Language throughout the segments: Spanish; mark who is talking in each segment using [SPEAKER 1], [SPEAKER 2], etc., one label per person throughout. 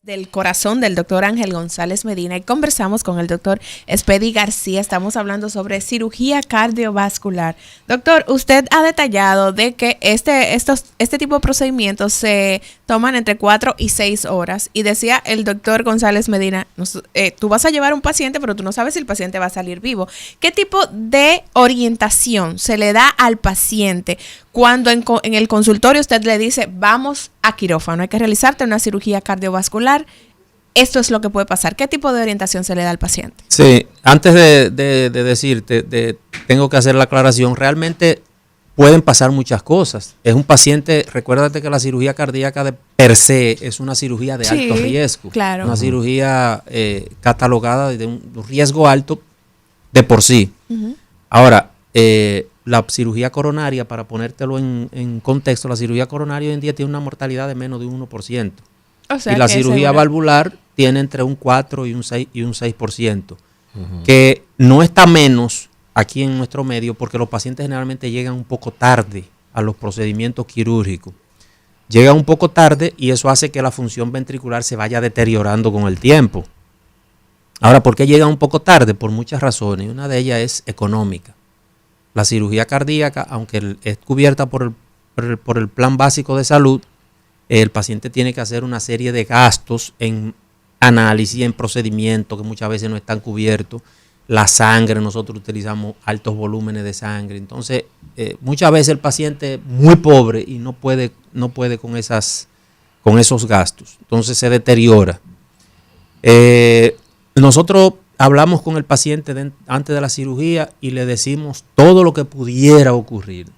[SPEAKER 1] del corazón del doctor Ángel González Medina y conversamos con el doctor Expedi García. Estamos hablando sobre cirugía cardiovascular. Doctor, usted ha detallado de que este tipo de procedimientos se toman entre 4 y 6 horas y decía el doctor González Medina, tú vas a llevar a un paciente pero tú no sabes si el paciente va a salir vivo. ¿Qué tipo de orientación se le da al paciente cuando en el consultorio usted le dice vamos a quirófano, hay que realizarte una cirugía cardiovascular? Esto es lo que puede pasar. ¿Qué tipo de orientación se le da al paciente?
[SPEAKER 2] Sí, antes de decirte, tengo que hacer la aclaración. Realmente pueden pasar muchas cosas. Es un paciente, recuérdate que la cirugía cardíaca de per se es una cirugía de alto riesgo.
[SPEAKER 1] Claro.
[SPEAKER 2] Una cirugía catalogada de un riesgo alto de por sí. Ahora, la cirugía coronaria, para ponértelo en contexto, la cirugía coronaria hoy en día tiene una mortalidad de menos de un 1%. O sea, y la cirugía valvular tiene entre un 4 y un 6%, que no está menos aquí en nuestro medio porque los pacientes generalmente llegan un poco tarde a los procedimientos quirúrgicos. Llegan un poco tarde y eso hace que la función ventricular se vaya deteriorando con el tiempo. Ahora, ¿por qué llegan un poco tarde? Por muchas razones, y una de ellas es económica. La cirugía cardíaca, aunque es cubierta por el plan básico de salud, el paciente tiene que hacer una serie de gastos en análisis, en procedimientos que muchas veces no están cubiertos. La sangre, nosotros utilizamos altos volúmenes de sangre. Entonces, muchas veces el paciente es muy pobre y no puede con esos gastos. Entonces se deteriora. Nosotros hablamos con el paciente antes de la cirugía y le decimos todo lo que pudiera ocurrir.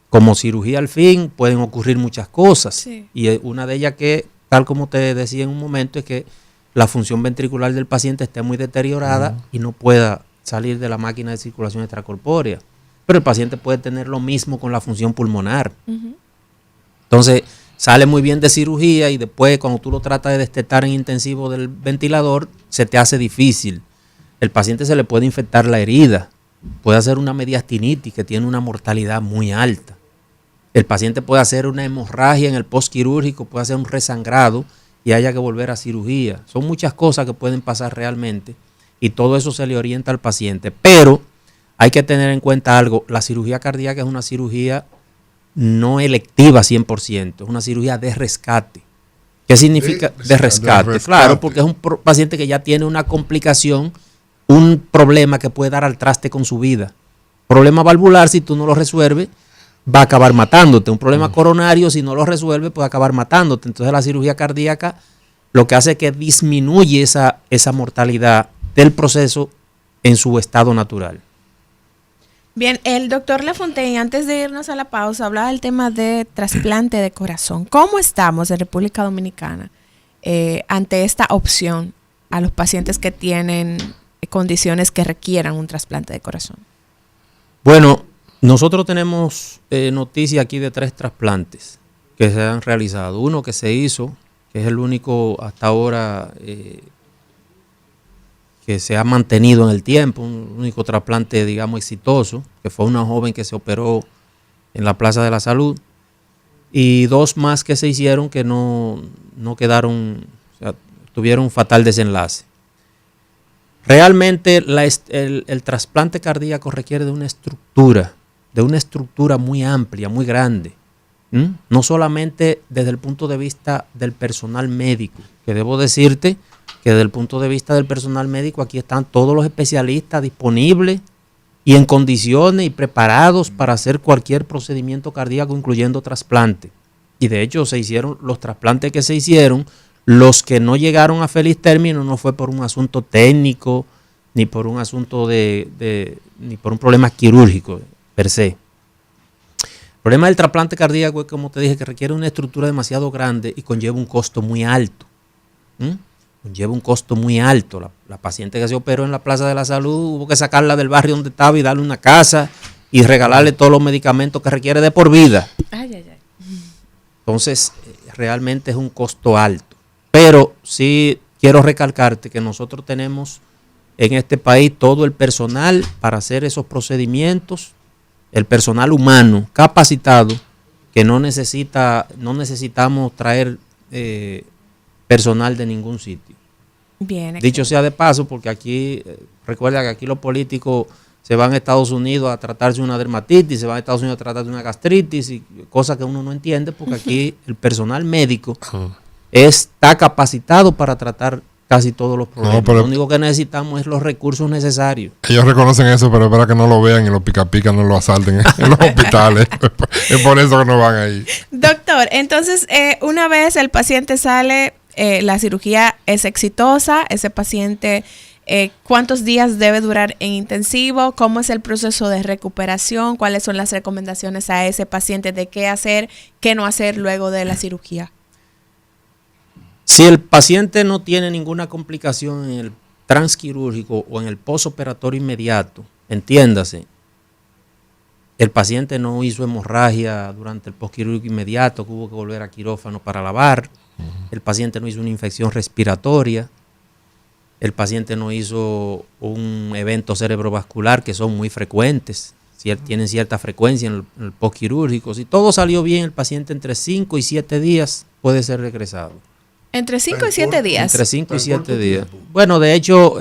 [SPEAKER 2] Como cirugía al fin pueden ocurrir muchas cosas. Sí. Y una de ellas que, tal como te decía en un momento, es que la función ventricular del paciente esté muy deteriorada y no pueda salir de la máquina de circulación extracorpórea. Pero el paciente puede tener lo mismo con la función pulmonar. Entonces, sale muy bien de cirugía y después cuando tú lo tratas de destetar en intensivo del ventilador, se te hace difícil. El paciente se le puede infectar la herida, puede hacer una mediastinitis que tiene una mortalidad muy alta. El paciente puede hacer una hemorragia en el postquirúrgico, puede hacer un resangrado y haya que volver a cirugía. Son muchas cosas que pueden pasar realmente y todo eso se le orienta al paciente. Pero hay que tener en cuenta algo, la cirugía cardíaca es una cirugía no electiva 100%, es una cirugía de rescate. ¿Qué significa de rescate? Claro, porque es un paciente que ya tiene una complicación, un problema que puede dar al traste con su vida. Problema valvular, si tú no lo resuelves, va a acabar matándote. Un problema coronario, si no lo resuelve, puede acabar matándote. Entonces la cirugía cardíaca lo que hace es que disminuye esa mortalidad del proceso en su estado natural.
[SPEAKER 1] Bien, el doctor Lafontaine, antes de irnos a la pausa, hablaba del tema de trasplante de corazón. ¿Cómo estamos en República Dominicana ante esta opción a los pacientes que tienen condiciones que requieran un trasplante de corazón?
[SPEAKER 2] Bueno, nosotros tenemos noticia aquí de 3 trasplantes que se han realizado. Uno que se hizo, que es el único hasta ahora que se ha mantenido en el tiempo, un único trasplante, digamos, exitoso, que fue una joven que se operó en la Plaza de la Salud, y 2 más que se hicieron que no quedaron, o sea, tuvieron un fatal desenlace. Realmente el trasplante cardíaco requiere de una estructura muy amplia, muy grande. No solamente desde el punto de vista del personal médico, que debo decirte que desde el punto de vista del personal médico aquí están todos los especialistas disponibles y en condiciones y preparados para hacer cualquier procedimiento cardíaco, incluyendo trasplante. Y de hecho se hicieron los trasplantes que se hicieron. Los que no llegaron a feliz término no fue por un asunto técnico, ni por un asunto ni por un problema quirúrgico per se. El problema del trasplante cardíaco es, como te dije, que requiere una estructura demasiado grande y conlleva un costo muy alto. Conlleva un costo muy alto. La paciente que se operó en la Plaza de la Salud hubo que sacarla del barrio donde estaba y darle una casa y regalarle todos los medicamentos que requiere de por vida. Entonces, realmente es un costo alto. Pero sí quiero recalcarte que nosotros tenemos en este país todo el personal para hacer esos procedimientos, el personal humano capacitado, que no necesitamos traer personal de ningún sitio.
[SPEAKER 1] Bien.
[SPEAKER 2] Dicho sea de paso, porque aquí, recuerda que aquí los políticos se van a Estados Unidos a tratarse una dermatitis, se van a Estados Unidos a tratarse una gastritis, y cosas que uno no entiende, porque aquí el personal médico está capacitado para tratar casi todos los problemas. No, lo único que necesitamos es los recursos necesarios.
[SPEAKER 3] Ellos reconocen eso, pero es para que no lo vean y los pica no lo asalten en los hospitales. Es por eso que no van ahí.
[SPEAKER 1] Doctor, entonces, una vez el paciente sale, la cirugía es exitosa, ese paciente, ¿cuántos días debe durar en intensivo? ¿Cómo es el proceso de recuperación? ¿Cuáles son las recomendaciones a ese paciente de qué hacer, qué no hacer luego de la cirugía?
[SPEAKER 2] Si el paciente no tiene ninguna complicación en el transquirúrgico o en el postoperatorio inmediato, entiéndase, el paciente no hizo hemorragia durante el postquirúrgico inmediato, que hubo que volver a quirófano para lavar, el paciente no hizo una infección respiratoria, el paciente no hizo un evento cerebrovascular, que son muy frecuentes, tienen cierta frecuencia en el postquirúrgico. Si todo salió bien, el paciente entre 5 y 7 días puede ser regresado.
[SPEAKER 1] ¿Entre 5 y 7 días?
[SPEAKER 2] Entre 5 y 7 días. Bueno, de hecho,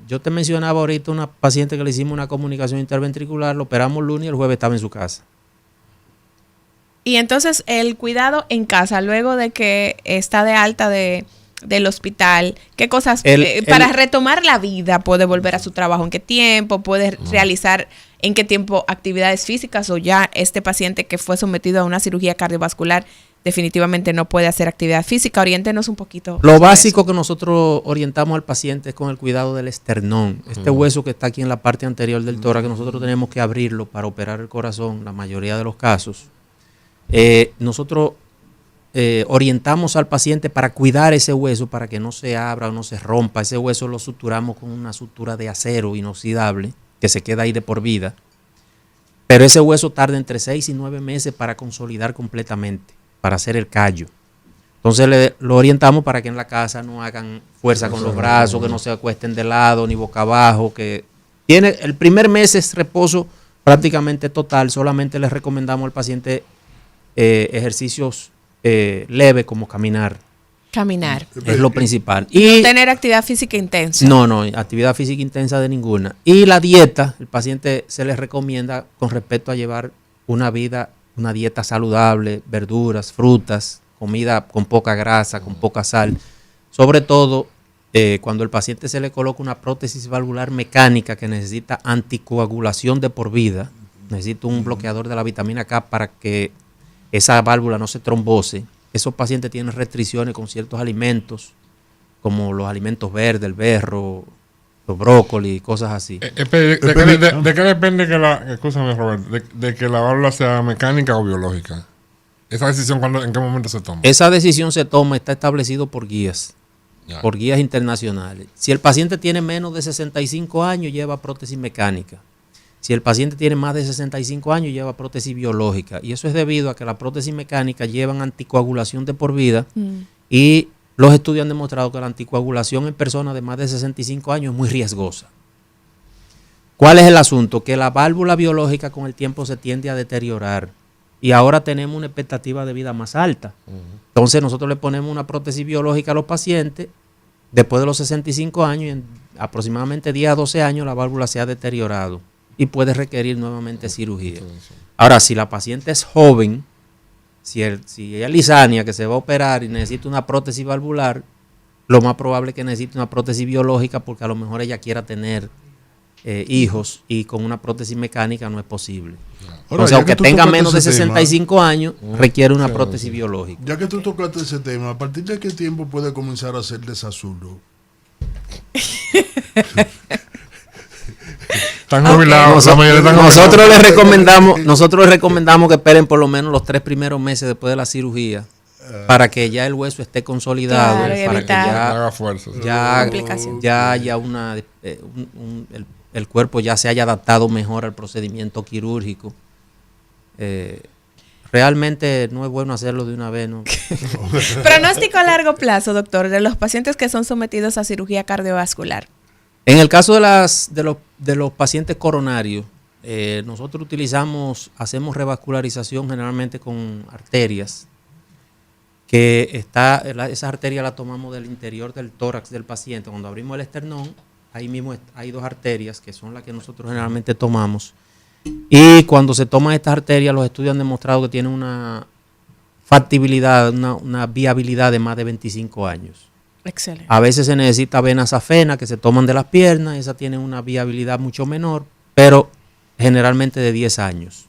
[SPEAKER 2] yo te mencionaba ahorita una paciente que le hicimos una comunicación interventricular, lo operamos el lunes y el jueves estaba en su casa.
[SPEAKER 1] Y entonces el cuidado en casa, luego de que está de alta del hospital, ¿qué cosas para retomar la vida? ¿Puede volver a su trabajo? ¿En qué tiempo? ¿Puede realizar en qué tiempo actividades físicas? ¿O ya este paciente que fue sometido a una cirugía cardiovascular definitivamente no puede hacer actividad física? Oriéntenos un poquito.
[SPEAKER 2] Lo básico eso que nosotros orientamos al paciente es con el cuidado del esternón. Este hueso que está aquí en la parte anterior del tórax, que nosotros tenemos que abrirlo para operar el corazón, la mayoría de los casos. Nosotros orientamos al paciente para cuidar ese hueso, para que no se abra o no se rompa. Ese hueso lo suturamos con una sutura de acero inoxidable, que se queda ahí de por vida. Pero ese hueso tarda entre 6 y 9 meses para consolidar completamente, para hacer el callo. Entonces lo orientamos para que en la casa no hagan fuerza con los brazos, que no se acuesten de lado ni boca abajo, que el primer mes es reposo prácticamente total. Solamente les recomendamos al paciente ejercicios leves como caminar.
[SPEAKER 1] Caminar.
[SPEAKER 2] Es lo principal.
[SPEAKER 1] Y no tener actividad física intensa.
[SPEAKER 2] No, actividad física intensa de ninguna. Y la dieta, el paciente se les recomienda con respecto a llevar una dieta saludable, verduras, frutas, comida con poca grasa, con poca sal. Sobre todo cuando el paciente se le coloca una prótesis valvular mecánica que necesita anticoagulación de por vida, necesita un bloqueador de la vitamina K para que esa válvula no se trombose. Esos pacientes tienen restricciones con ciertos alimentos, como los alimentos verdes, el berro, los brócolis, cosas así.
[SPEAKER 3] ¿De qué depende escúchame, Robert, de que la válvula sea mecánica o biológica? ¿Esa decisión en qué momento se toma?
[SPEAKER 2] Esa decisión se toma, está establecido por guías, por guías internacionales. Si el paciente tiene menos de 65 años, lleva prótesis mecánica. Si el paciente tiene más de 65 años, lleva prótesis biológica. Y eso es debido a que la prótesis mecánica llevan anticoagulación de por vida y los estudios han demostrado que la anticoagulación en personas de más de 65 años es muy riesgosa. ¿Cuál es el asunto? Que la válvula biológica con el tiempo se tiende a deteriorar y ahora tenemos una expectativa de vida más alta. Entonces nosotros le ponemos una prótesis biológica a los pacientes después de los 65 años y en aproximadamente 10 a 12 años la válvula se ha deteriorado y puede requerir nuevamente cirugía. Ahora, si la paciente es joven, si ella es lisania que se va a operar y necesita una prótesis valvular, lo más probable es que necesite una prótesis biológica porque a lo mejor ella quiera tener hijos y con una prótesis mecánica no es posible. Ahora, o sea, aunque tenga menos de 65 años, requiere una prótesis biológica.
[SPEAKER 4] Ya que tú tocaste ese tema, ¿a partir de qué tiempo puede comenzar a hacer desazuldo?
[SPEAKER 3] Están jubilados.
[SPEAKER 2] Nosotros les recomendamos que esperen por lo menos los 3 primeros meses después de la cirugía para que ya el hueso esté consolidado, para que ya haga fuerza, ya haya el cuerpo ya se haya adaptado mejor al procedimiento quirúrgico. Realmente no es bueno hacerlo de una vez, ¿no?
[SPEAKER 1] Pronóstico a largo plazo, doctor, de los pacientes que son sometidos a cirugía cardiovascular.
[SPEAKER 2] En el caso de los pacientes coronarios, nosotros hacemos revascularización generalmente con arterias que esa arteria la tomamos del interior del tórax del paciente. Cuando abrimos el esternón, ahí mismo hay 2 arterias que son las que nosotros generalmente tomamos. Y cuando se toman estas arterias, los estudios han demostrado que tienen una factibilidad, una viabilidad de más de 25 años.
[SPEAKER 1] Excelente.
[SPEAKER 2] A veces se necesita venas safena que se toman de las piernas, esas tienen una viabilidad mucho menor, pero generalmente de 10 años.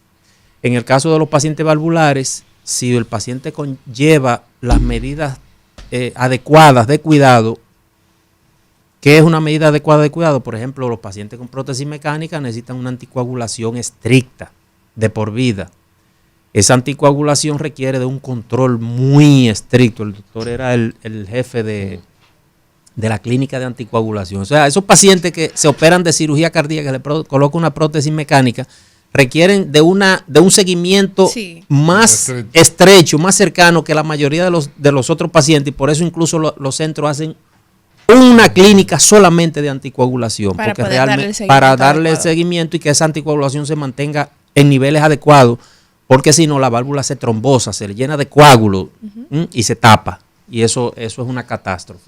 [SPEAKER 2] En el caso de los pacientes valvulares, si el paciente conlleva las medidas adecuadas de cuidado, ¿qué es una medida adecuada de cuidado? Por ejemplo, los pacientes con prótesis mecánica necesitan una anticoagulación estricta de por vida. Esa anticoagulación requiere de un control muy estricto. El doctor era el jefe de la clínica de anticoagulación. O sea, esos pacientes que se operan de cirugía cardíaca, que le colocan una prótesis mecánica, requieren de un seguimiento más estrecho, más cercano que la mayoría de los otros pacientes, y por eso incluso los centros hacen una clínica solamente de anticoagulación, para darle el seguimiento y que esa anticoagulación se mantenga en niveles adecuados, porque si no la válvula se trombosa, se le llena de coágulos y se tapa, y eso es una catástrofe.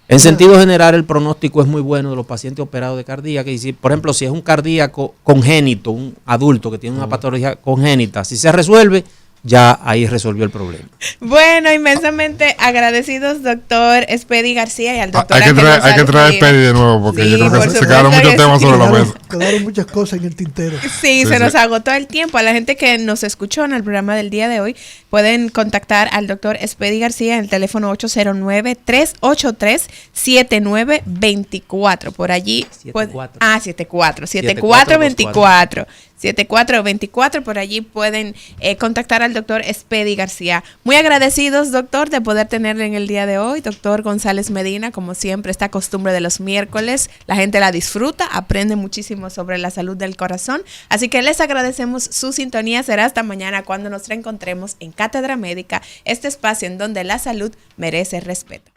[SPEAKER 2] En sentido general, el pronóstico es muy bueno de los pacientes operados de cardíaca. Y si, por ejemplo, si es un cardíaco congénito, un adulto que tiene una patología congénita, si se resuelve, ya ahí resolvió el problema.
[SPEAKER 1] Bueno, inmensamente agradecidos, doctor Espedi García, y al doctor
[SPEAKER 3] Hay que traer Espedi de nuevo, porque yo creo que se quedaron muchos temas sobre la mesa.
[SPEAKER 5] Quedaron muchas cosas en el tintero.
[SPEAKER 1] Sí, se nos agotó el tiempo. A la gente que nos escuchó en el programa del día de hoy, pueden contactar al doctor Espedi García en el teléfono 809-383-7924. Por allí. 7424. 7424, por allí pueden contactar al doctor Espedi García. Muy agradecidos, doctor, de poder tenerle en el día de hoy. Doctor González Medina, como siempre, esta costumbre de los miércoles, la gente la disfruta, aprende muchísimo sobre la salud del corazón. Así que les agradecemos su sintonía. Será hasta mañana cuando nos reencontremos en Cátedra Médica, este espacio en donde la salud merece respeto.